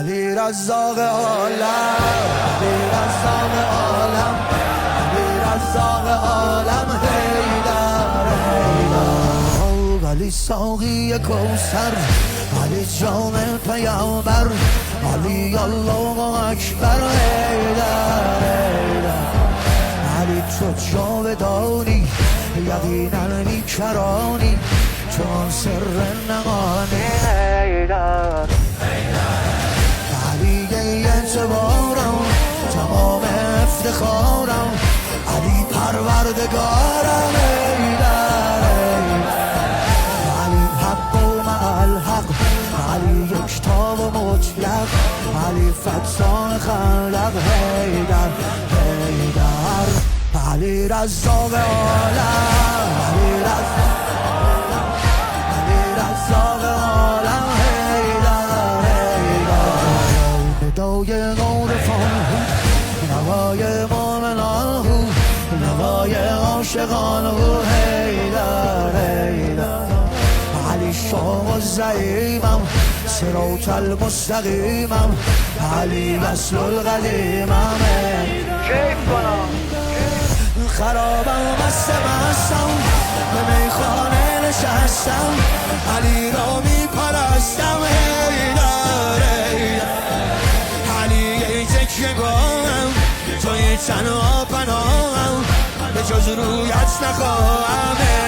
علی رزاق عالم، علی رزاق عالم، علی رزاق عالم، حیدر حیدر. علی ساقی کوثر، علی جام پیامبر، علی الله اکبر، حیدر حیدر. علی تو جاودانی یقینا بیکرانی، چون سر نهانی، حیدر علی اعتبارم تمام افتخارم، علی پروردگارم، حیدر علی حق و مع الحق، علی یکتا و مطلق، علی فتان خلق، حیدر حیدر. علی رزاق عالم، علی رزاق عالم، حیدر حیدر. ندای عارفان هو، نوای مومنان هو، نوای عاشقان هو، حیدر حیدر. علی شاه و زعیمم، صراط المستقیمم، علی وصل القدیمم، کیف کنم خرابم و مستم، به میخانه نشستم، علی را می پرستم، حیدر حیدر. علی ای تکیه گاهم، توی تنها پناهم، به جز رویت نخواهم.